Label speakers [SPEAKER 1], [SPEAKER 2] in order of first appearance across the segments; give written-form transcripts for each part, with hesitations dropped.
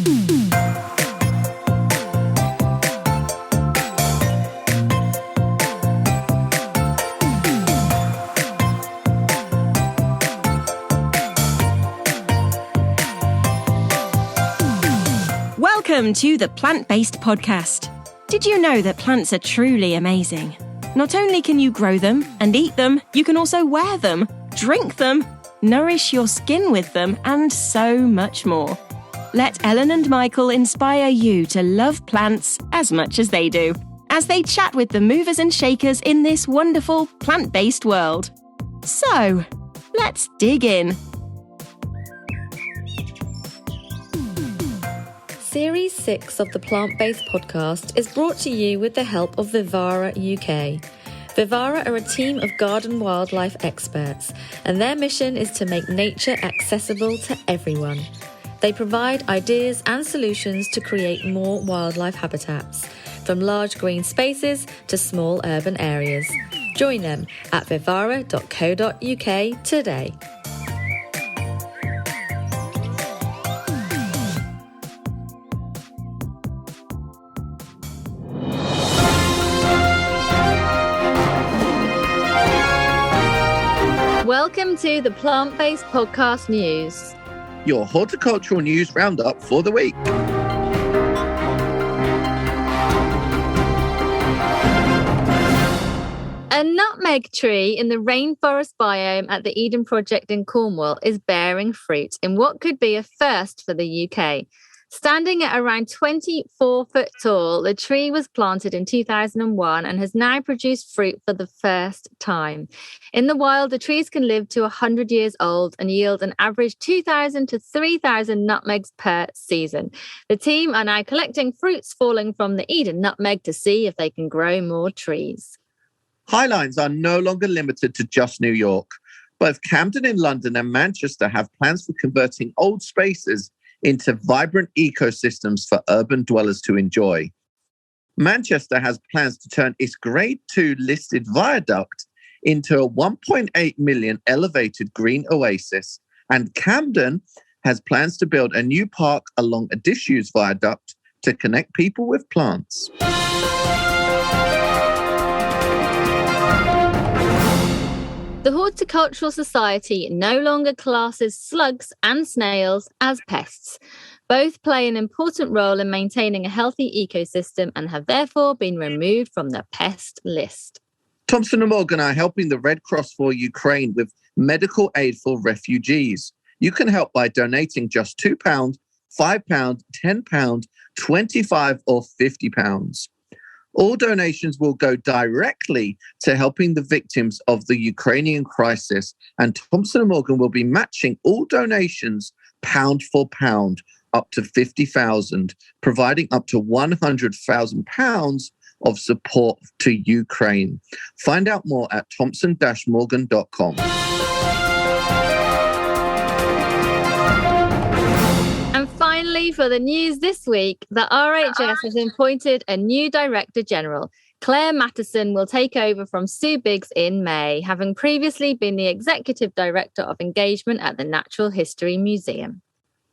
[SPEAKER 1] Welcome to the Plant-Based Podcast. Did you know that plants are truly amazing? Not only can you grow them and eat them, you can also wear them, drink them, nourish your skin with them, and so much more. Let Ellen and Michael inspire you to love plants as much as they do, as they chat with the movers and shakers in this wonderful plant-based world. So, let's dig in.
[SPEAKER 2] Series 6 of the Plant-Based Podcast is brought to you with the help of Vivara UK. Vivara are a team of garden wildlife experts, and their mission is to make nature accessible to everyone. They provide ideas and solutions to create more wildlife habitats, from large green spaces to small urban areas. Join them at vivara.co.uk today. Welcome to the Plant-Based Podcast News.
[SPEAKER 3] Your horticultural news roundup for the week.
[SPEAKER 2] A nutmeg tree in the rainforest biome at the Eden Project in Cornwall is bearing fruit in what could be a first for the UK. Standing at around 24 foot tall, the tree was planted in 2001 and has now produced fruit for the first time. In the wild, the trees can live to 100 years old and yield an average 2,000 to 3,000 nutmegs per season. The team are now collecting fruits falling from the Eden nutmeg to see if they can grow more trees.
[SPEAKER 3] Highlines are no longer limited to just New York. Both Camden in London and Manchester have plans for converting old spaces into vibrant ecosystems for urban dwellers to enjoy. Manchester has plans to turn its Grade 2 listed viaduct into a 1.8 million elevated green oasis, and Camden has plans to build a new park along a disused viaduct to connect people with plants.
[SPEAKER 2] The Horticultural Society no longer classes slugs and snails as pests. Both play an important role in maintaining a healthy ecosystem and have therefore been removed from the pest list.
[SPEAKER 3] Thompson & Morgan are helping the Red Cross for Ukraine with medical aid for refugees. You can help by donating just £2, £5, £10, £25 or £50. All donations will go directly to helping the victims of the Ukrainian crisis, and Thompson & Morgan will be matching all donations pound for pound up to 50,000, providing up to £100,000 of support to Ukraine. Find out more at thompson-morgan.com.
[SPEAKER 2] Finally, for the news this week, the RHS has appointed a new Director General. Claire Mattison will take over from Sue Biggs in May, having previously been the Executive Director of Engagement at the Natural History Museum.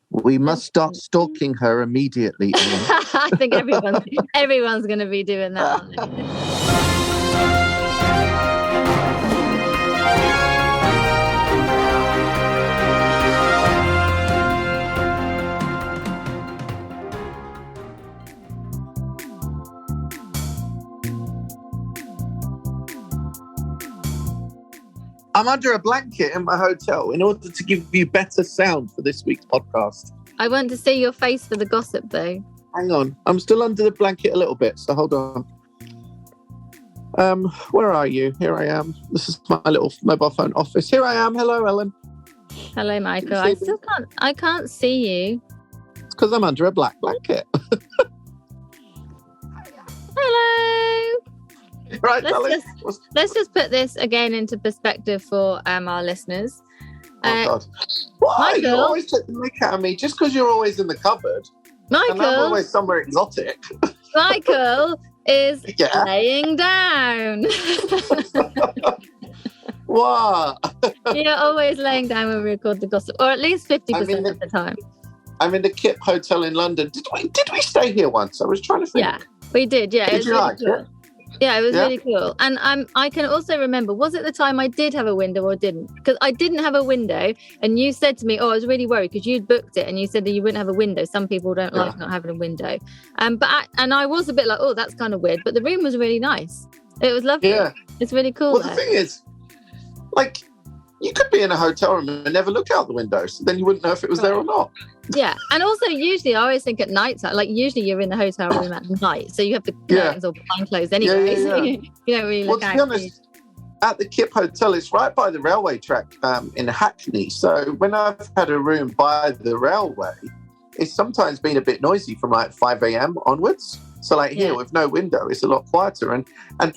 [SPEAKER 3] We must start stalking her immediately.
[SPEAKER 2] I think everyone's going to be doing that, aren't they?
[SPEAKER 3] I'm under a blanket in my hotel in order to give you better sound for this week's podcast.
[SPEAKER 2] I want to see your face for the gossip, though.
[SPEAKER 3] Hang on. I'm still under the blanket a little bit, so hold on. Where are you? Here I am. This is my little mobile phone office. Here I am. Hello, Ellen.
[SPEAKER 2] Hello, Michael. I can't see you.
[SPEAKER 3] It's because I'm under a black blanket.
[SPEAKER 2] Hello.
[SPEAKER 3] Right,
[SPEAKER 2] let's just put this again into perspective for our listeners.
[SPEAKER 3] God. Why?
[SPEAKER 2] Michael,
[SPEAKER 3] you always take the mick out of me just because you're always in the cupboard.
[SPEAKER 2] Michael,
[SPEAKER 3] and I'm always somewhere exotic.
[SPEAKER 2] Michael is laying down.
[SPEAKER 3] What?
[SPEAKER 2] You're always laying down when we record the gossip, or at least 50% of the time.
[SPEAKER 3] I'm in the Kip Hotel in London. Did we stay here once? I was trying to think.
[SPEAKER 2] Yeah, we did. Yeah,
[SPEAKER 3] Did you like it?
[SPEAKER 2] Yeah, it was really cool. And I can also remember, was it the time I did have a window or didn't? Because I didn't have a window, and you said to me, I was really worried because you'd booked it and you said that you wouldn't have a window. Some people don't like not having a window. And I was a bit like, oh, that's kind of weird. But the room was really nice. It was lovely. Yeah. It's really cool.
[SPEAKER 3] Well, the thing is, like, you could be in a hotel room and never look out the window, so then you wouldn't know if it was there or not.
[SPEAKER 2] Yeah, and also usually I always think at night time, like usually you're in the hotel room at night, so you have the curtains or blind closed anyway. So you don't really look out.
[SPEAKER 3] To be honest, at the Kip Hotel, it's right by the railway track in Hackney. So when I've had a room by the railway, it's sometimes been a bit noisy from like 5 a.m. onwards. So like here with no window, it's a lot quieter, and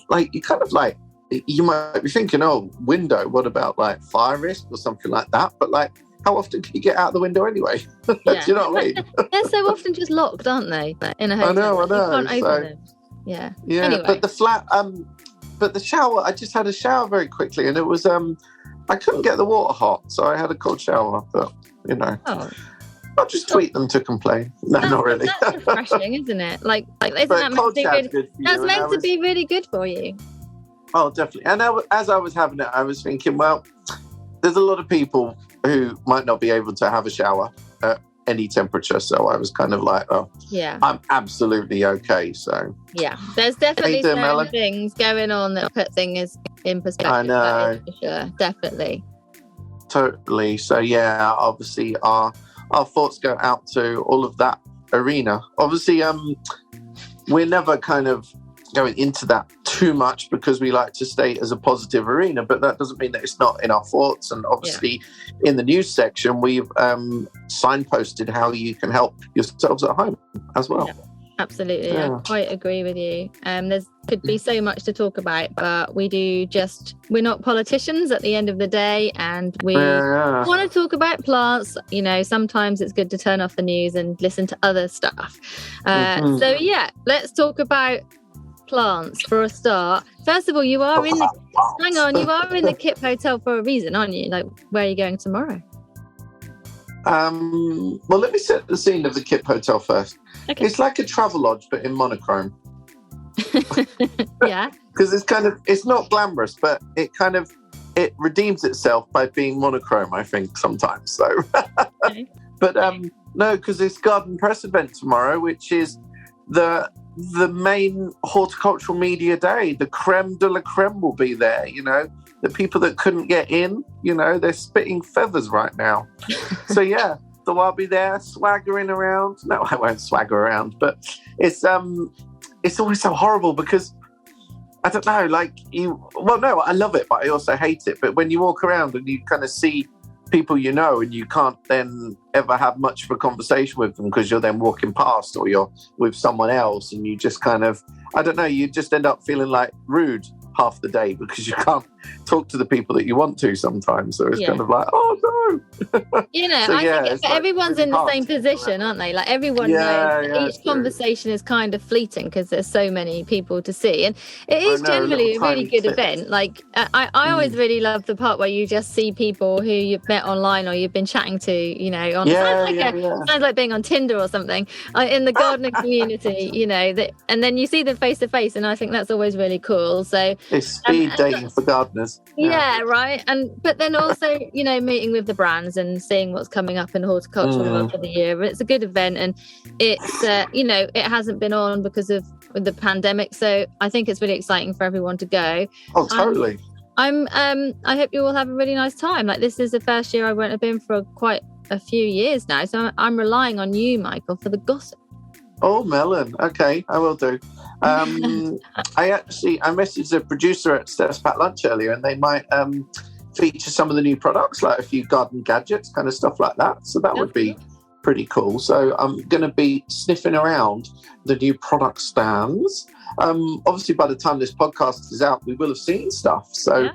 [SPEAKER 3] like you kind of like, you might be thinking, oh, window, what about like fire risk or something like that? But like, how often can you get out the window anyway? Do you know what I mean?
[SPEAKER 2] They're so often just locked, aren't they? In a hotel.
[SPEAKER 3] I know.
[SPEAKER 2] You can't open them. Yeah. Anyway.
[SPEAKER 3] But the flat, but the shower, I just had a shower very quickly, and it was, I couldn't get the water hot, so I had a cold shower. But I'll just tweet them to complain. No, not really.
[SPEAKER 2] That's refreshing, isn't it? Like isn't that meant to be good? That's meant to be really good for you.
[SPEAKER 3] Oh, definitely. And as I was having it, I was thinking, well, there's a lot of people who might not be able to have a shower at any temperature. So I was kind of like, I'm absolutely okay. So
[SPEAKER 2] yeah, there's definitely certain things going on that put things in perspective. I know. That is for sure. Definitely.
[SPEAKER 3] Totally. So yeah, obviously our thoughts go out to all of that arena. Obviously, we're never kind of going into that too much because we like to stay as a positive arena, but that doesn't mean that it's not in our thoughts. And obviously in the news section, we've signposted how you can help yourselves at home as well.
[SPEAKER 2] Yeah, absolutely. I quite agree with you. There's could be so much to talk about, but we're not politicians at the end of the day, and we want to talk about plants. You know, sometimes it's good to turn off the news and listen to other stuff. So yeah, let's talk about plants for a start. First of all, you are in the Kip Hotel for a reason, aren't you? Like, where are you going tomorrow?
[SPEAKER 3] Well, let me set the scene of the Kip Hotel first. Okay. It's like a travel lodge, but in monochrome.
[SPEAKER 2] Yeah.
[SPEAKER 3] Because it's not glamorous, but it redeems itself by being monochrome, I think, sometimes. So, okay. But no, because it's Garden Press event tomorrow, which is the main horticultural media day. The creme de la creme will be there, you know. The people that couldn't get in, you know, they're spitting feathers right now. So yeah, so I'll be there swaggering around. No, I won't swagger around, but it's always so horrible because I don't know, I love it, but I also hate it. But when you walk around and you kind of see people you know and you can't then ever have much of a conversation with them because you're then walking past or you're with someone else and you just kind of, I don't know, you just end up feeling like rude half the day because you can't talk to the people that you want to sometimes. So it's kind of like, oh no.
[SPEAKER 2] You know, so, I think everyone's in the same position, aren't they? Like everyone knows each conversation is kind of fleeting because there's so many people to see. And it is generally a really good event. Like I always really love the part where you just see people who you've met online or you've been chatting to, you know, sounds like being on Tinder or something in the gardening community, you know, and then you see them face to face, and I think that's always really cool. So
[SPEAKER 3] it's speed dating for gardeners.
[SPEAKER 2] Yeah, right. But then also, you know, meeting with the brands and seeing what's coming up in horticulture for the year. It's a good event, and it's you know, it hasn't been on because of the pandemic, so I think it's really exciting for everyone to go.
[SPEAKER 3] Oh, totally.
[SPEAKER 2] I hope you all have a really nice time. Like, this is the first year I won't have been for quite a few years now, so I'm relying on you, Michael, for the gossip.
[SPEAKER 3] Oh, melon. Okay, I will do. I messaged the producer at Steps Pack Lunch earlier, and they might feature some of the new products, like a few garden gadgets, kind of stuff like that. So that would be pretty cool. So I'm going to be sniffing around the new product stands. Obviously, by the time this podcast is out, we will have seen stuff. So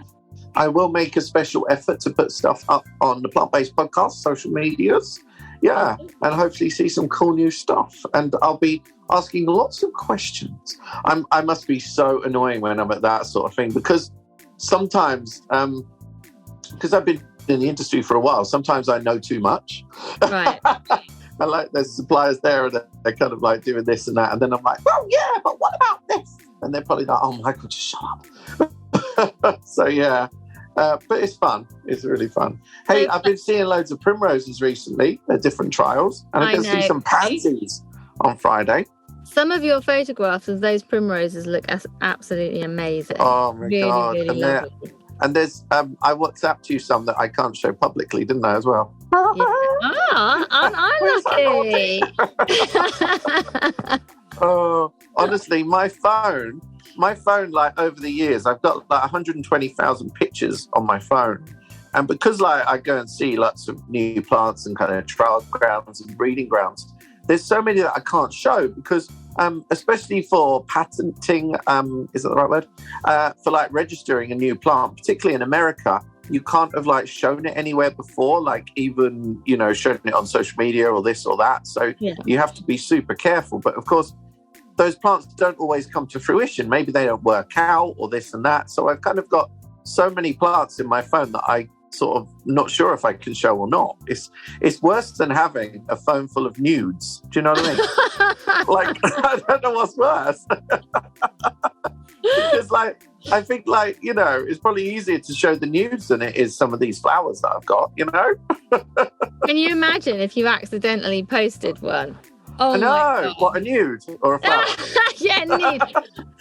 [SPEAKER 3] I will make a special effort to put stuff up on the Plant-Based Podcast social medias. Yeah, and hopefully see some cool new stuff. And I'll be asking lots of questions. I must be so annoying when I'm at that sort of thing, because sometimes, because I've been in the industry for a while, sometimes I know too much.
[SPEAKER 2] Right.
[SPEAKER 3] I like there's suppliers there and they're kind of like doing this and that. And then I'm like, well, yeah, but what about this? And they're probably like, oh, Michael, just shut up. So, yeah. But it's fun. It's really fun. Hey, I've been seeing loads of primroses recently. They're different trials. And I'm going to see some pansies on Friday.
[SPEAKER 2] Some of your photographs of those primroses look absolutely amazing.
[SPEAKER 3] Oh, my
[SPEAKER 2] really,
[SPEAKER 3] God.
[SPEAKER 2] Really lovely.
[SPEAKER 3] And there's, I WhatsApped you some that I can't show publicly, didn't I, as well?
[SPEAKER 2] Yeah. Oh, aren't I lucky?
[SPEAKER 3] Oh, honestly, my phone, like over the years, I've got like 120,000 pictures on my phone. And because like I go and see lots of new plants and kind of trial grounds and breeding grounds, there's so many that I can't show because especially for patenting, is that the right word? For like registering a new plant, particularly in America, you can't have like shown it anywhere before, like even, you know, shown it on social media or this or that. So you have to be super careful. But of course, those plants don't always come to fruition. Maybe they don't work out or this and that. So I've kind of got so many plants in my phone that I sort of not sure if I can show or not. It's worse than having a phone full of nudes. Do you know what I mean? Like, I don't know what's worse. Because like, I think like, you know, it's probably easier to show the nudes than it is some of these flowers that I've got, you know?
[SPEAKER 2] Can you imagine if you accidentally posted one? Oh,
[SPEAKER 3] I know. What, a nude or a flower?
[SPEAKER 2] Yeah, nude.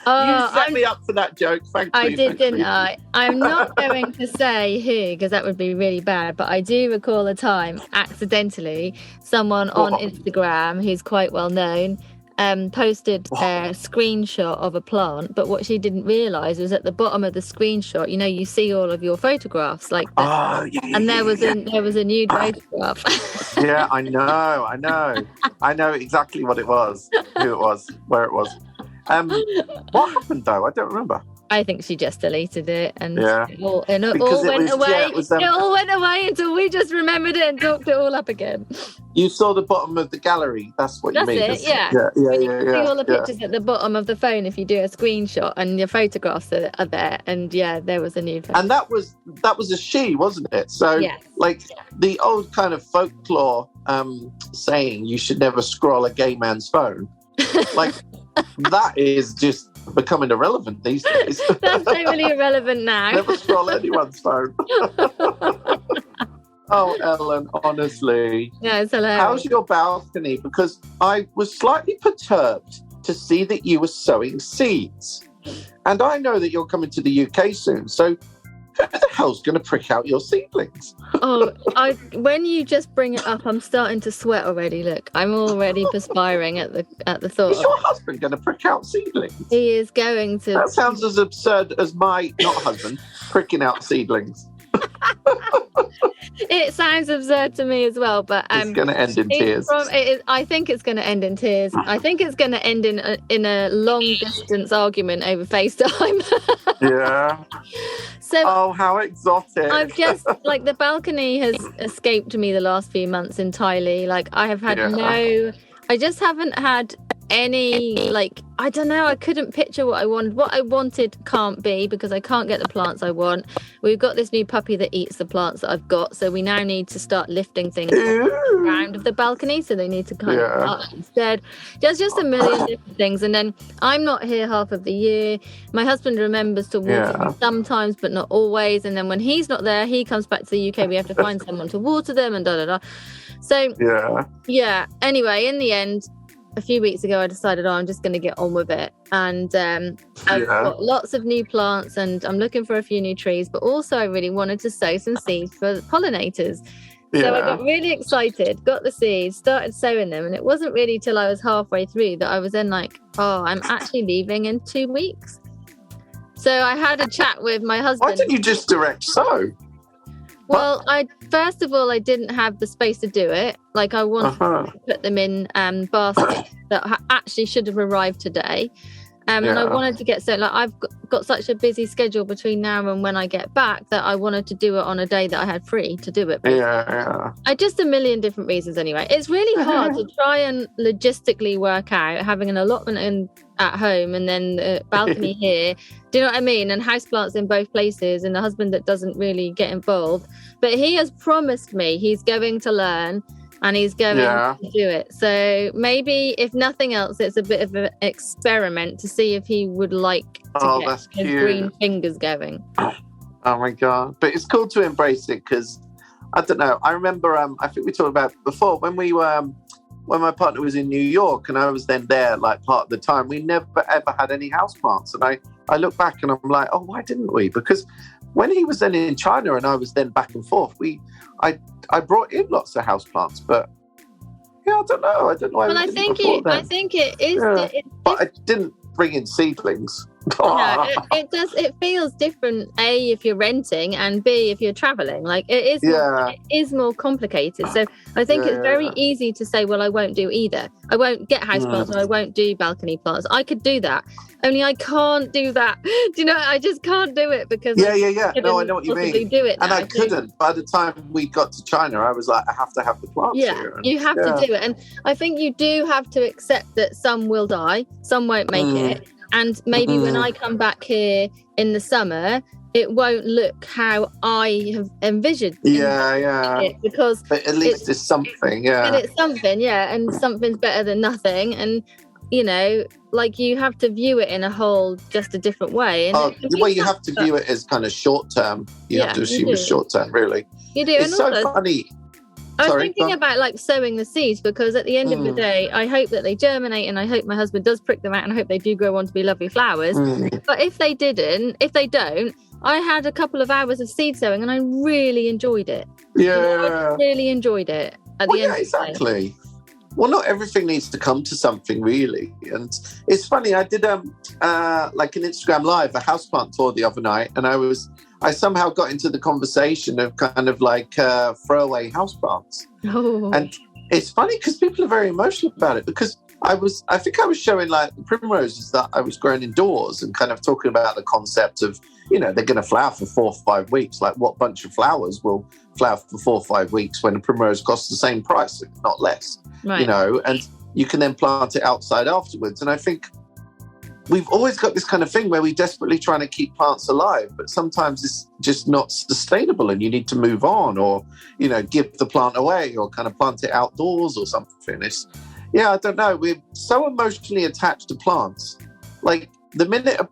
[SPEAKER 3] You set me up for that joke. Thank you.
[SPEAKER 2] I did, didn't I? I'm not going to say who, because that would be really bad, but I do recall a time, accidentally, someone on Instagram who's quite well known posted a screenshot of a plant, but what she didn't realise was at the bottom of the screenshot, you know, you see all of your photographs like that. And there was a nude photograph.
[SPEAKER 3] Yeah, I know exactly what it was, who it was, where it was. What happened though? I don't remember.
[SPEAKER 2] I think she just deleted it and it all went away until we just remembered it and talked it all up again.
[SPEAKER 3] You saw the bottom of the gallery. That's what you mean.
[SPEAKER 2] That's it, yeah. You see all the pictures at the bottom of the phone if you do a screenshot and your photographs are there. And there was a new photograph.
[SPEAKER 3] And that was a she, wasn't it? So the old kind of folklore saying you should never scroll a gay man's phone. Like that is just becoming irrelevant these days.
[SPEAKER 2] That's totally irrelevant now.
[SPEAKER 3] Never scroll anyone's phone. Oh, Ellen, honestly.
[SPEAKER 2] Yeah, it's hilarious.
[SPEAKER 3] How's your balcony? Because I was slightly perturbed to see that you were sowing seeds. And I know that you're coming to the UK soon, so who the hell's going to prick out your seedlings?
[SPEAKER 2] When you just bring it up, I'm starting to sweat already. Look, I'm already perspiring at the thought.
[SPEAKER 3] Is your husband going to prick out seedlings?
[SPEAKER 2] He is going to.
[SPEAKER 3] That sounds as absurd as my not husband pricking out seedlings.
[SPEAKER 2] It sounds absurd to me as well, but
[SPEAKER 3] it's going to end in tears.
[SPEAKER 2] I think it's going to end in tears. I think it's going to end in a long distance argument over FaceTime.
[SPEAKER 3] Yeah. So, how exotic!
[SPEAKER 2] I've just like the balcony has escaped me the last few months entirely. Like I have had I just haven't had any, like, I don't know, I couldn't picture what I wanted. What I wanted can't be because I can't get the plants I want. We've got this new puppy that eats the plants that I've got, so we now need to start lifting things around of the balcony, so they need to kind of up instead. There's just a million different things, and then I'm not here half of the year. My husband remembers to water them sometimes, but not always, and then when he's not there, he comes back to the UK, we have to find someone to water them, and da-da-da. So, anyway, in the end, a few weeks ago, I decided, I'm just going to get on with it. And I've got lots of new plants and I'm looking for a few new trees, but also I really wanted to sow some seeds for pollinators. So I got really excited, got the seeds, started sowing them. And it wasn't really till I was halfway through that I was then like, I'm actually leaving in 2 weeks. So I had a chat with my husband.
[SPEAKER 3] Why didn't you just direct sow?
[SPEAKER 2] Well, first of all, I didn't have the space to do it. Like I wanted to put them in baskets that actually should have arrived today. And I wanted to get I've got such a busy schedule between now and when I get back that I wanted to do it on a day that I had free to do it. Just a million different reasons anyway. It's really hard to try and logistically work out having an allotment at home and then the balcony here. Do you know what I mean? And houseplants in both places and a husband that doesn't really get involved. But he has promised me he's going to learn and he's going
[SPEAKER 3] Yeah.
[SPEAKER 2] to do it. So maybe, if nothing else, it's a bit of an experiment to see if he would like to get
[SPEAKER 3] that's
[SPEAKER 2] his
[SPEAKER 3] cute.
[SPEAKER 2] green fingers going.
[SPEAKER 3] Oh my God. But it's cool to embrace it because, I don't know, I remember, I think we talked about before, when we were, when my partner was in New York and I was then there like part of the time, we never ever had any houseplants. And I look back and I'm like, oh, why didn't we? Because when he was then in China and I was then back and forth, I brought in lots of houseplants, but yeah, I don't know.
[SPEAKER 2] Well, I think it is.
[SPEAKER 3] Yeah. But I didn't bring in seedlings.
[SPEAKER 2] No, it does. It feels different. A, if you're renting, and B, if you're traveling. Like it is more complicated. So I think it's very easy to say, well, I won't do either. I won't get houseplants, or I won't do balcony plants. I could do that. Only I can't do that. Do you know? I just can't do it because
[SPEAKER 3] No, I know what you mean.
[SPEAKER 2] Do it
[SPEAKER 3] and
[SPEAKER 2] now,
[SPEAKER 3] I couldn't. By the time we got to China, I was like, I have to have the plants here.
[SPEAKER 2] You have to do it, and I think you do have to accept that some will die, some won't make it. And maybe when I come back here in the summer, it won't look how I have envisioned. It, because
[SPEAKER 3] but at least it's something,
[SPEAKER 2] But it's something, and something's better than nothing. And, you know, like you have to view it in just a different way. And
[SPEAKER 3] you have to view it as kind of short term. You have to assume it's short term, really.
[SPEAKER 2] You do.
[SPEAKER 3] It's so funny.
[SPEAKER 2] I was thinking about like sowing the seeds, because at the end of the day, I hope that they germinate, and I hope my husband does prick them out, and I hope they do grow on to be lovely flowers. But if they don't, I had a couple of hours of seed sowing and I really enjoyed it. I really enjoyed it at the end of the day.
[SPEAKER 3] Well, not everything needs to come to something, really. And it's funny, I did like an Instagram Live, a houseplant tour the other night, and I somehow got into the conversation of kind of like throwaway houseplants. And it's funny because people are very emotional about it, because I think I was showing like the primroses that I was growing indoors and kind of talking about the concept of, you know, they're going to flower for 4 or 5 weeks. Like, what bunch of flowers will flower for 4 or 5 weeks when a primrose costs the same price, if not less, you know, and you can then plant it outside afterwards. And I think we've always got this kind of thing where we're desperately trying to keep plants alive, but sometimes it's just not sustainable and you need to move on, or, you know, give the plant away, or kind of plant it outdoors or something. I don't know. We're so emotionally attached to plants. Like the minute a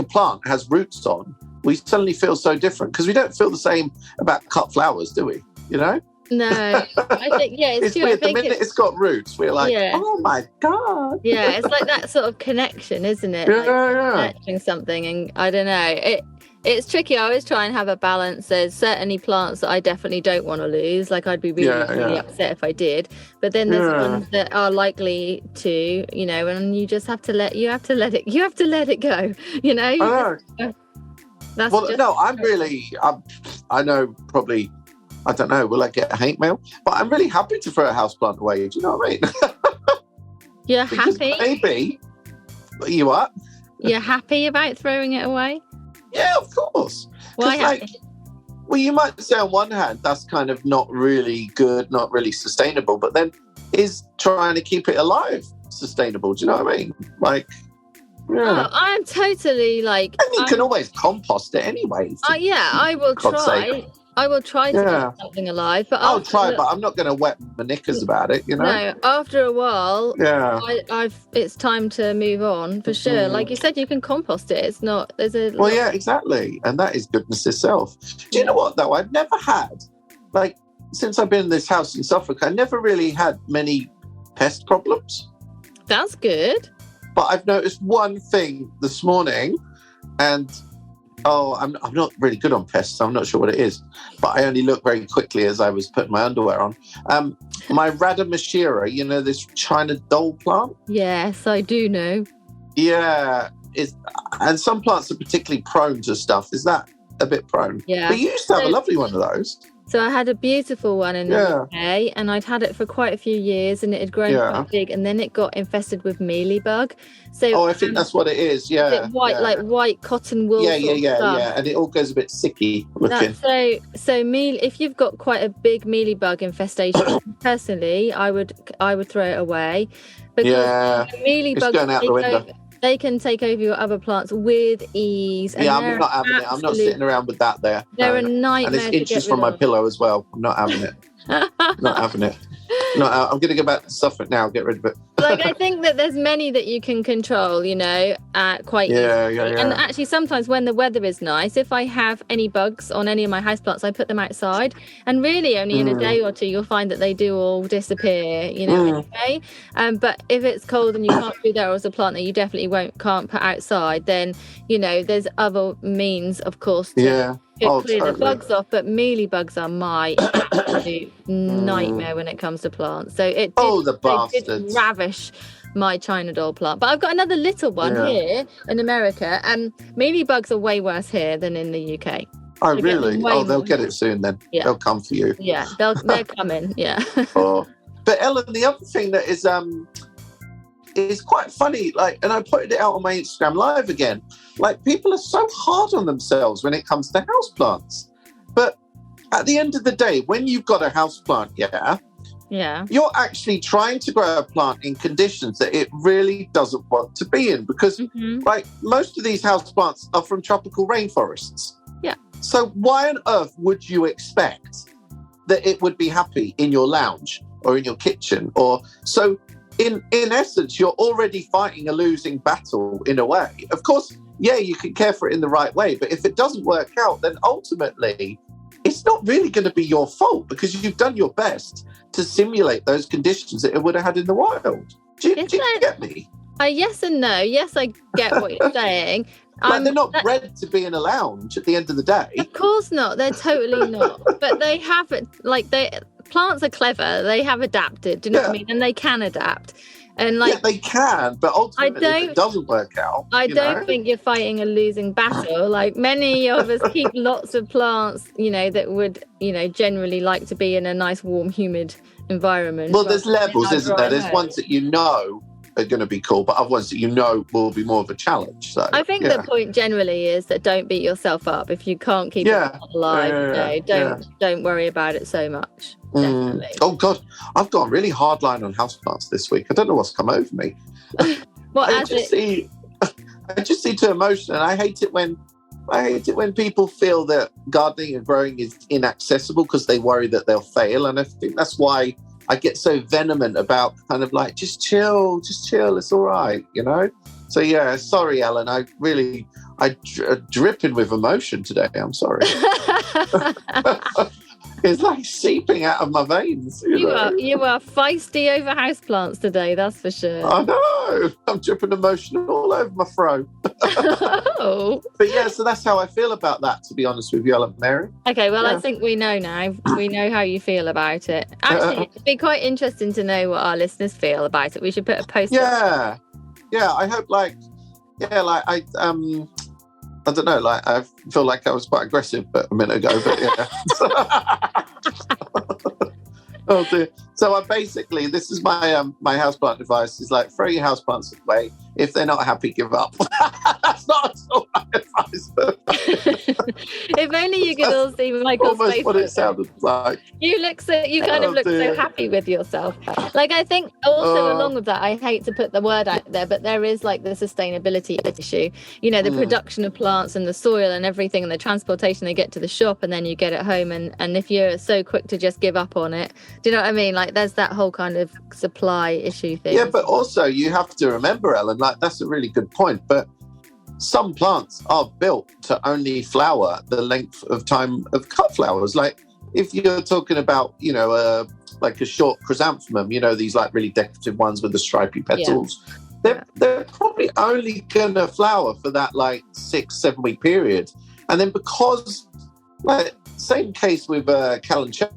[SPEAKER 3] plant has roots on, we suddenly feel so different, because we don't feel the same about cut flowers, do we? You know?
[SPEAKER 2] No, I think, it's true.
[SPEAKER 3] Weird. The minute it's got roots, we're like, oh my God.
[SPEAKER 2] Yeah, it's like that sort of connection, isn't it? Connecting something, and I don't know. It's tricky. I always try and have a balance. There's certainly plants that I definitely don't want to lose. Like, I'd be really upset if I did. But then there's ones that are likely to, you know, and you just have to let it go. You know. I know probably. I don't know, will I get a hate mail? But I'm really happy to throw a houseplant away. Do you know what I mean? You're happy?
[SPEAKER 3] Maybe. You what?
[SPEAKER 2] You're happy about throwing it away?
[SPEAKER 3] Yeah, of course.
[SPEAKER 2] Why happy?
[SPEAKER 3] Well, you might say on one hand, that's kind of not really good, not really sustainable. But then is trying to keep it alive sustainable? Do you know what I mean? Like,
[SPEAKER 2] Oh, I'm totally like...
[SPEAKER 3] And you can always compost it anyway.
[SPEAKER 2] I will try. I will try to keep something alive, but
[SPEAKER 3] I'll try. But I'm not going to wet my knickers about it. You know.
[SPEAKER 2] No, after a while, it's time to move on for sure. Like you said, you can compost it. It's not.
[SPEAKER 3] Exactly, and that is goodness itself. Do you know what though? I've never had, like, since I've been in this house in Suffolk, I never really had many pest problems.
[SPEAKER 2] That's good.
[SPEAKER 3] But I've noticed one thing this morning, and. I'm not really good on pests. So I'm not sure what it is, but I only looked very quickly as I was putting my underwear on. My Radomachira, you know, this China doll plant?
[SPEAKER 2] Yes, I do know.
[SPEAKER 3] Yeah. And some plants are particularly prone to stuff. Is that a bit prone?
[SPEAKER 2] Yeah.
[SPEAKER 3] But you used to have a lovely one of those.
[SPEAKER 2] So I had a beautiful one in the UK, and I'd had it for quite a few years, and it had grown quite big, and then it got infested with mealybug. So
[SPEAKER 3] I think that's what it is. Yeah,
[SPEAKER 2] like white cotton wool.
[SPEAKER 3] Yeah, and it all goes a bit sicky looking.
[SPEAKER 2] If you've got quite a big mealybug infestation, personally, I would throw it away, because mealybugs, it's going out the window. They can take over your other plants with ease. And
[SPEAKER 3] I'm not having it. I'm not sitting around with that there.
[SPEAKER 2] They're a nightmare.
[SPEAKER 3] And it's inches from my pillow as well. I'm not having it. Not having it. No, I'm going to go back to Suffolk now. Get rid of it.
[SPEAKER 2] Like, I think that there's many that you can control, quite easily.
[SPEAKER 3] Yeah.
[SPEAKER 2] And actually, sometimes when the weather is nice, if I have any bugs on any of my houseplants, I put them outside. And really, only in a day or two, you'll find that they do all disappear, anyway. But if it's cold and you can't do that, or it's a plant that you definitely can't put outside, then, there's other means, of course, to clear the bugs off. But mealybugs are my absolute nightmare when it comes to plants. So it did ravish my China doll plant. But I've got another little one here in America, and mealybugs are way worse here than in the UK.
[SPEAKER 3] Oh, really? They'll get it soon then. Yeah. They'll come for you.
[SPEAKER 2] Yeah, they're coming. Yeah.
[SPEAKER 3] But Ellen, the other thing that is quite funny, and I put it out on my Instagram live again, people are so hard on themselves when it comes to houseplants. But at the end of the day, when you've got a houseplant, you're actually trying to grow a plant in conditions that it really doesn't want to be in, because most of these houseplants are from tropical rainforests.
[SPEAKER 2] Yeah.
[SPEAKER 3] So why on earth would you expect that it would be happy in your lounge or in your kitchen? So in essence, you're already fighting a losing battle in a way. Of course, you can care for it in the right way, but if it doesn't work out, then ultimately it's not really going to be your fault, because you've done your best to simulate those conditions that it would have had in the wild. Do you get me?
[SPEAKER 2] Yes and no. Yes, I get what you're saying.
[SPEAKER 3] They're not bred to be in a lounge at the end of the day.
[SPEAKER 2] Of course not. They're totally not. But they have plants are clever. They have adapted. Do you know what I mean? And they can adapt. And
[SPEAKER 3] they can, but ultimately if it doesn't work out.
[SPEAKER 2] I don't think you're fighting a losing battle. Many of us keep lots of plants, that would, generally like to be in a nice, warm, humid environment.
[SPEAKER 3] Well, there's levels, isn't there? There's ones that are going to be cool, but other ones that will be more of a challenge. So
[SPEAKER 2] I think the point generally is that don't beat yourself up if you can't keep it alive. Don't worry about it so much. Definitely.
[SPEAKER 3] Oh God, I've got a really hard line on houseplants this week. I don't know what's come over me. I just see too emotional, and I hate it when people feel that gardening and growing is inaccessible because they worry that they'll fail, and I think that's why I get so vehement about just chill, it's all right, So sorry, Ellen, I'm dripping with emotion today. I'm sorry. It's seeping out of my veins. You
[SPEAKER 2] are feisty over houseplants today, that's for sure.
[SPEAKER 3] I know. I'm dripping emotion all over my throat.
[SPEAKER 2] Oh.
[SPEAKER 3] But so that's how I feel about that, to be honest with you, Ellen Mary.
[SPEAKER 2] Okay, well, I think we know now. We know how you feel about it. Actually, it'd be quite interesting to know what our listeners feel about it. We should put a post up.
[SPEAKER 3] Yeah, I hope I don't know, I feel like I was quite aggressive a minute ago, but Oh dear. So this is my my houseplant advice is throw your houseplants away. If they're not happy, give up. That's not at all my advice.
[SPEAKER 2] If only you could all see Michael's
[SPEAKER 3] almost
[SPEAKER 2] face.
[SPEAKER 3] What it sounded like.
[SPEAKER 2] You look so happy with yourself. I think also along with that, I hate to put the word out there, but there is the sustainability issue. The production of plants and the soil and everything and the transportation they get to the shop and then you get it home and if you're so quick to just give up on it, do you know what I mean? There's that whole kind of supply issue thing.
[SPEAKER 3] Yeah, but also you have to remember, Ellen, that's a really good point, but some plants are built to only flower the length of time of cut flowers. If you're talking about, a short chrysanthemum, these really decorative ones with the stripy petals, they're probably only going to flower for that 6-7 week period. And then because, same case with calanchoe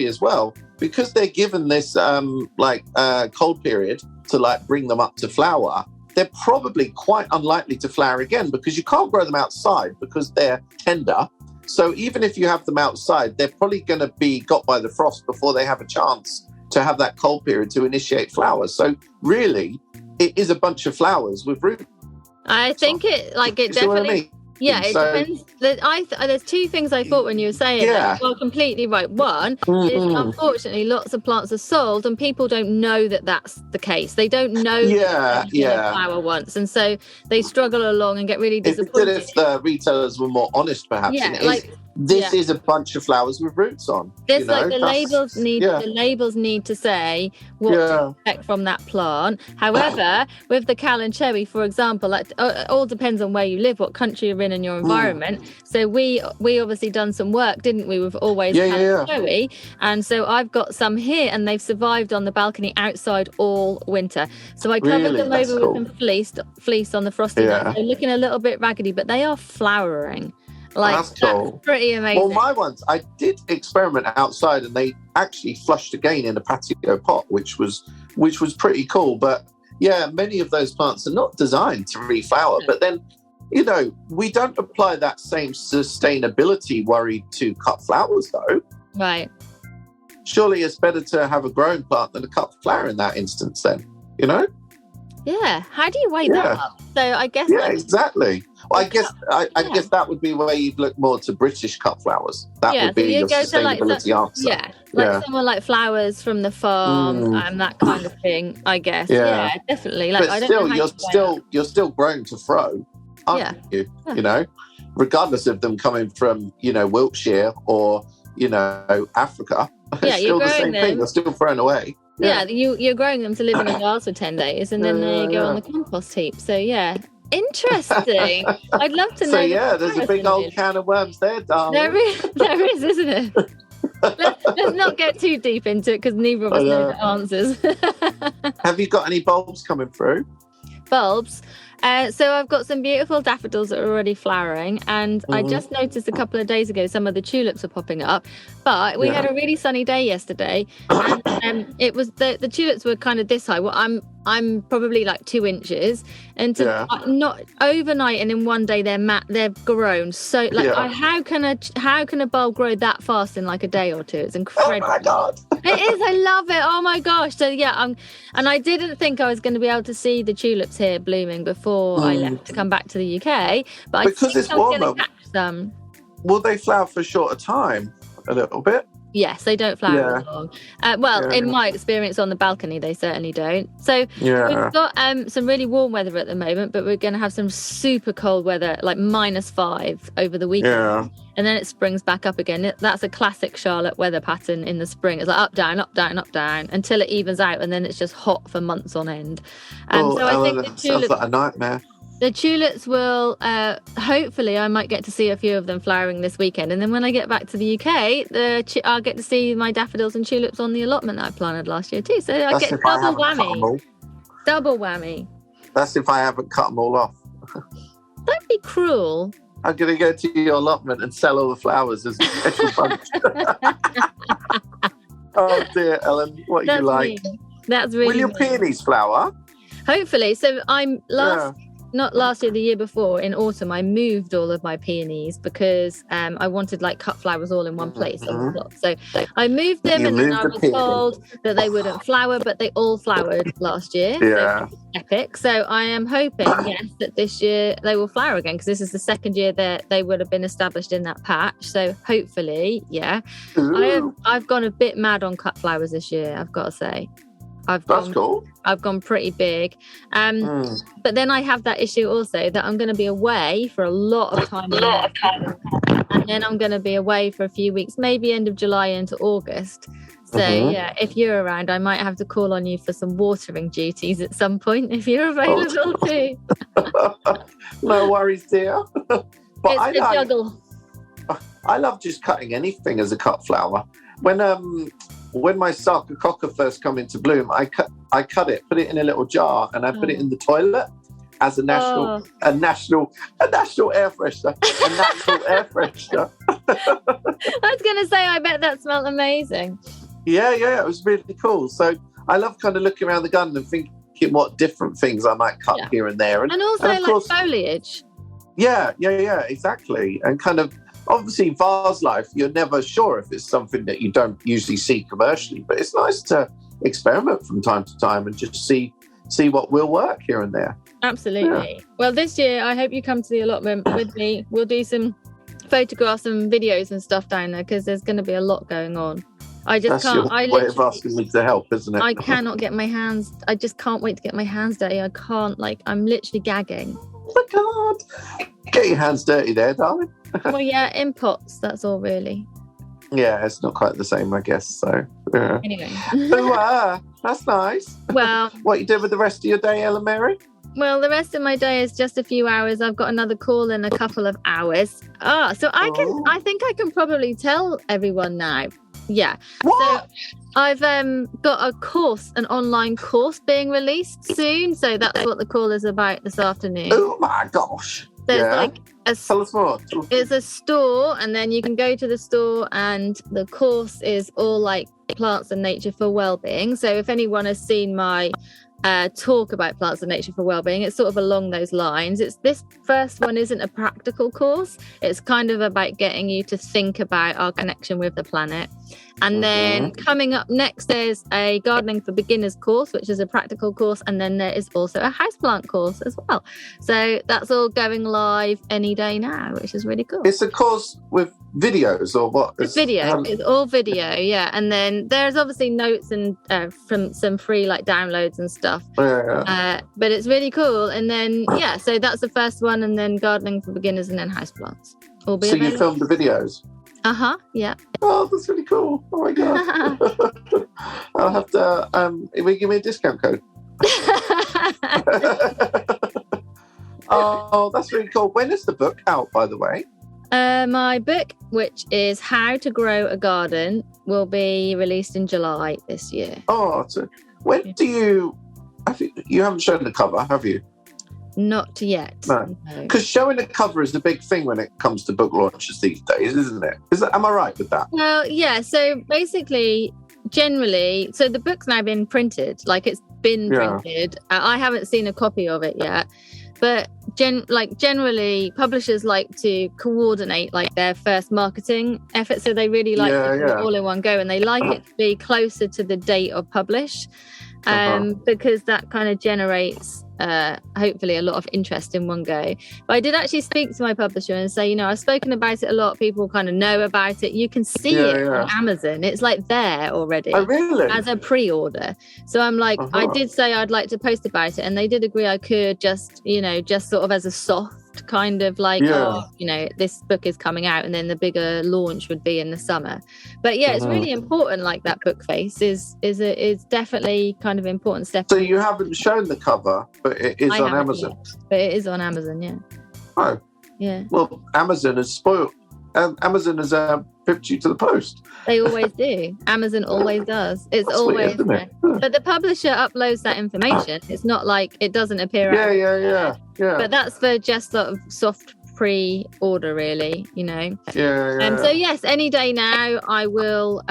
[SPEAKER 3] as well, because they're given this cold period to bring them up to flower, they're probably quite unlikely to flower again because you can't grow them outside because they're tender. So even if you have them outside, they're probably going to be got by the frost before they have a chance to have that cold period to initiate flowers. So really, it is a bunch of flowers with root.
[SPEAKER 2] I think it definitely. Yeah, it depends. There's two things I thought when you were saying that. Well, completely right. One is unfortunately lots of plants are sold and people don't know that that's the case. They don't know that flower once, and so they struggle along and get really disappointed.
[SPEAKER 3] If the retailers were more honest, perhaps.
[SPEAKER 2] Yeah,
[SPEAKER 3] this is a bunch of flowers with roots on.
[SPEAKER 2] This the labels need to say what to expect from that plant. However, with the cal and cherry, for example, it all depends on where you live, what country you're in, and your environment. So we obviously done some work, didn't we? With always cal and cherry, and so I've got some here, and they've survived on the balcony outside all winter. So I covered them over with some fleece on the frosty night. They're looking a little bit raggedy, but they are flowering. That's pretty amazing.
[SPEAKER 3] Well, my ones, I did experiment outside, and they actually flushed again in a patio pot, which was pretty cool. But yeah, many of those plants are not designed to reflower. But then, we don't apply that same sustainability worry to cut flowers, though.
[SPEAKER 2] Right.
[SPEAKER 3] Surely it's better to have a growing plant than a cut flower in that instance, then.
[SPEAKER 2] Yeah. How do you weigh that up? So I guess.
[SPEAKER 3] Yeah, exactly. Well, I guess that would be where you'd look more to British cut flowers. That would be your sustainability answer.
[SPEAKER 2] Yeah, someone like flowers from the farm and that kind of thing. I guess. Yeah, definitely. Like, but still,
[SPEAKER 3] you're still growing to throw, aren't you? Yeah. Regardless of them coming from Wiltshire or Africa.
[SPEAKER 2] Yeah,
[SPEAKER 3] it's still the same thing. They're still thrown away.
[SPEAKER 2] Yeah, you're growing them to live in a vase for 10 days, and then they go on the compost heap. So yeah. Interesting. I'd love to know.
[SPEAKER 3] So yeah, there's a big old can of worms there, darling.
[SPEAKER 2] There is, isn't it? Let's not get too deep into it because neither of us know the answers.
[SPEAKER 3] Have you got any bulbs coming through?
[SPEAKER 2] Bulbs. So I've got some beautiful daffodils that are already flowering, and I just noticed a couple of days ago some of the tulips are popping up. But we had a really sunny day yesterday, and it was the tulips were kind of this high. Well, I'm probably like 2 inches, and not overnight and in one day they've grown. So how can a bulb grow that fast in like a day or two? It's incredible.
[SPEAKER 3] Oh my God.
[SPEAKER 2] It is. I love it. Oh my gosh. So and I didn't think I was going to be able to see the tulips here blooming before I left to come back to the UK, but
[SPEAKER 3] because
[SPEAKER 2] I think I'm going to catch them.
[SPEAKER 3] Will they flower for a shorter time? A little bit.
[SPEAKER 2] Yes, they don't flower long. In my experience on the balcony, they certainly don't. So we've got some really warm weather at the moment, but we're going to have some super cold weather, like -5 over the weekend. Yeah. And then it springs back up again. That's a classic Charlotte weather pattern in the spring. It's like up, down, up, down, up, down, until it evens out, and then it's just hot for months on end. So I think the tulips
[SPEAKER 3] sounds like a nightmare.
[SPEAKER 2] The tulips will, hopefully, I might get to see a few of them flowering this weekend. And then when I get back to the UK, I'll get to see my daffodils and tulips on the allotment that I planted last year too. So I get double whammy. Double whammy.
[SPEAKER 3] That's if I haven't cut them all off.
[SPEAKER 2] Don't be cruel.
[SPEAKER 3] I'm going to go to your allotment and sell all the flowers as a special bunch. Oh dear, Ellen, what are you like?
[SPEAKER 2] Mean. That's really
[SPEAKER 3] Will your peonies flower?
[SPEAKER 2] Hopefully. So not last year, the year before, in autumn, I moved all of my peonies because I wanted like cut flowers all in one place. So I moved them, and then I was told that they wouldn't flower, but they all flowered last year.
[SPEAKER 3] Yeah.
[SPEAKER 2] So epic. So I am hoping, that this year they will flower again, because this is the second year that they would have been established in that patch. So hopefully, I've gone a bit mad on cut flowers this year, I've got to say.
[SPEAKER 3] That's cool.
[SPEAKER 2] I've gone pretty big. But then I have that issue also that I'm going to be away for a lot of time. And then I'm going to be away for a few weeks, maybe end of July into August. So, if you're around, I might have to call on you for some watering duties at some point if you're available too.
[SPEAKER 3] No worries, dear. But
[SPEAKER 2] it's a juggle.
[SPEAKER 3] I love just cutting anything as a cut flower. When my sarcococca first come into bloom, I cut it, put it in a little jar, and I put it in the toilet as a national air freshener. A natural air freshener.
[SPEAKER 2] I was going to say, I bet that smelled amazing.
[SPEAKER 3] Yeah, it was really cool. So I love kind of looking around the garden and thinking what different things I might cut here and there.
[SPEAKER 2] And also like foliage.
[SPEAKER 3] Yeah, exactly. And kind of, obviously, vase life, you're never sure if it's something that you don't usually see commercially, but it's nice to experiment from time to time and just see what will work here and there.
[SPEAKER 2] Absolutely. Yeah. Well, this year, I hope you come to the allotment with me. We'll do some photographs and videos and stuff down there, because there's going to be a lot going on. I just can't.
[SPEAKER 3] Your way of asking me to help, isn't it?
[SPEAKER 2] I cannot get my hands. I just can't wait to get my hands dirty. I can't. I'm literally gagging.
[SPEAKER 3] Oh my God. Get your hands dirty there, darling.
[SPEAKER 2] Well, yeah, in pots, that's all really.
[SPEAKER 3] Yeah, it's not quite the same, I guess. So, yeah.
[SPEAKER 2] Anyway.
[SPEAKER 3] That's nice.
[SPEAKER 2] Well,
[SPEAKER 3] what you did with the rest of your day, Ellen Mary?
[SPEAKER 2] Well, the rest of my day is just a few hours. I've got another call in a couple of hours. So I think I can probably tell everyone now. Yeah.
[SPEAKER 3] What?
[SPEAKER 2] So I've got a course, an online course being released soon. So that's what the call is about this afternoon.
[SPEAKER 3] Oh my gosh.
[SPEAKER 2] There's like
[SPEAKER 3] tell us more.
[SPEAKER 2] It's a store, and then you can go to the store, and the course is all like plants and nature for well-being. So if anyone has seen my talk about plants and nature for well-being, it's sort of along those lines. This first one isn't a practical course. It's kind of about getting you to think about our connection with the planet. And then coming up next, there's a gardening for beginners course, which is a practical course. And then there is also a houseplant course as well. So that's all going live any day now, which is really cool.
[SPEAKER 3] It's a course with videos or what?
[SPEAKER 2] It's video. It's all video, yeah. And then there's obviously notes and from some free like downloads and stuff. But it's really cool. And then, so that's the first one. And then gardening for beginners and then houseplants. So
[SPEAKER 3] you filmed the videos?
[SPEAKER 2] Yeah.
[SPEAKER 3] Oh, that's really cool. Oh my god. I'll have to will you give me a discount code? Oh, that's really cool. When is the book out, by the way?
[SPEAKER 2] My book, which is How to Grow a Garden, will be released in July this year.
[SPEAKER 3] Oh, so when do you haven't shown the cover, have you?
[SPEAKER 2] Not yet.
[SPEAKER 3] No. Because showing a cover is the big thing when it comes to book launches these days, isn't it? Am I right with that?
[SPEAKER 2] Well, yeah. So basically, generally, so the book's now been printed. Like it's been printed. I haven't seen a copy of it yet. But generally, publishers like to coordinate like their first marketing effort. So they really like to do it all in one go, and they like it to be closer to the date of publish. Because that kind of generates hopefully a lot of interest in one go. But I did actually speak to my publisher and say, I've spoken about it a lot. People kind of know about it. You can see it on Amazon. It's like there already.
[SPEAKER 3] Oh, really?
[SPEAKER 2] As a pre-order. So I'm like, I did say I'd like to post about it, and they did agree I could just sort of as a soft kind of like this book is coming out, and then the bigger launch would be in the summer. But it's really important. Like that book face is definitely kind of important step.
[SPEAKER 3] So you haven't shown the cover, but it is on Amazon.
[SPEAKER 2] But it is on Amazon, yeah.
[SPEAKER 3] Oh, yeah. Well, Amazon has spoiled. Amazon has pipped you to the post.
[SPEAKER 2] They always do. Amazon always does. It's
[SPEAKER 3] That's
[SPEAKER 2] always
[SPEAKER 3] weird, isn't it?
[SPEAKER 2] But the publisher uploads that information. It's not like it doesn't appear.
[SPEAKER 3] Yeah.
[SPEAKER 2] But that's for just sort of soft pre-order, really.
[SPEAKER 3] Yeah.
[SPEAKER 2] So yes, any day now I will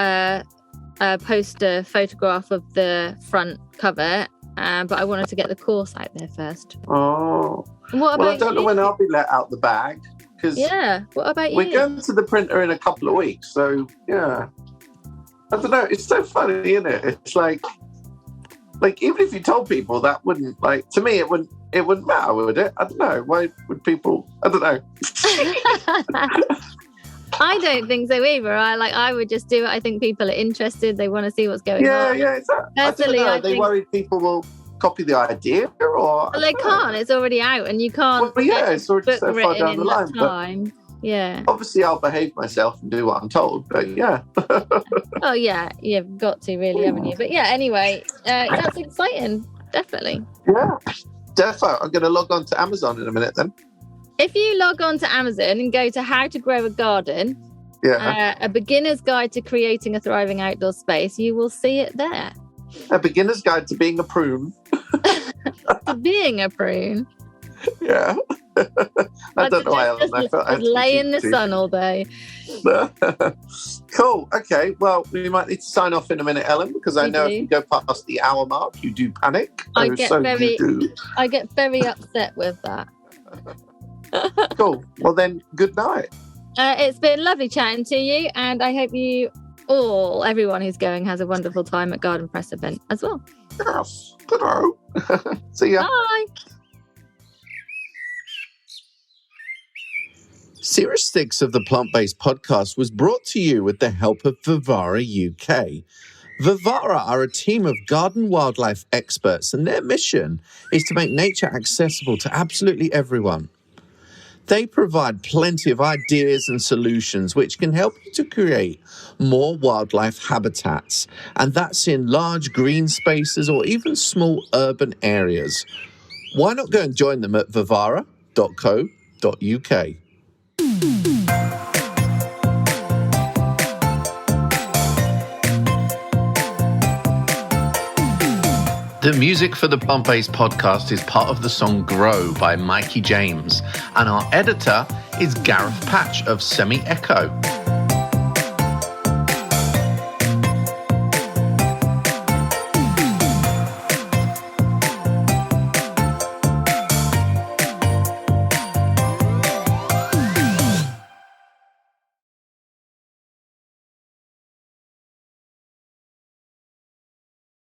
[SPEAKER 2] post a photograph of the front cover. But I wanted to get the course out there first.
[SPEAKER 3] Oh.
[SPEAKER 2] What about
[SPEAKER 3] I don't know when I'll be let out the bag.
[SPEAKER 2] What about you?
[SPEAKER 3] We're going to the printer in a couple of weeks, so I don't know. It's so funny, isn't it? It's like even if you told people that wouldn't to me it wouldn't matter, would it? I don't know. Why would people? I don't know.
[SPEAKER 2] I don't think so either. I would just do it. I think people are interested. They want to see what's going on.
[SPEAKER 3] Yeah, exactly.
[SPEAKER 2] Personally,
[SPEAKER 3] Are they worried people will copy the idea, or?
[SPEAKER 2] Well, they can't. It's already out, and you can't.
[SPEAKER 3] Well, it's already so far down the line.
[SPEAKER 2] Time. Yeah.
[SPEAKER 3] Obviously, I'll behave myself and do what I'm told. But yeah.
[SPEAKER 2] Oh yeah, you've got to really, haven't you? But yeah. Anyway, that's exciting. Definitely.
[SPEAKER 3] Yeah. Defo. I'm going to log on to Amazon in a minute then.
[SPEAKER 2] If you log on to Amazon and go to How to Grow a Garden, a beginner's guide to creating a thriving outdoor space, you will see it there.
[SPEAKER 3] A beginner's guide to being a prune.
[SPEAKER 2] To being a prune.
[SPEAKER 3] Yeah. I don't know why I felt I
[SPEAKER 2] lay in the sun all day.
[SPEAKER 3] Cool. Okay. Well, we might need to sign off in a minute, Ellen, because I know if you go past the hour mark, you do panic.
[SPEAKER 2] I get very upset with that.
[SPEAKER 3] Cool. Well, then, good night.
[SPEAKER 2] It's been lovely chatting to you, and I hope everyone who's going has a wonderful time at Garden Press event as well.
[SPEAKER 3] Yes. Good night. See ya.
[SPEAKER 2] Bye.
[SPEAKER 3] Series 6 of the Plant-Based Podcast was brought to you with the help of Vivara UK. Vivara are a team of garden wildlife experts, and their mission is to make nature accessible to absolutely everyone. They provide plenty of ideas and solutions which can help you to create more wildlife habitats, and that's in large green spaces or even small urban areas. Why not go and join them at vivara.co.uk? The music for the Plant-Based podcast is part of the song Grow by Mikey James, and our editor is Gareth Patch of Semi Echo.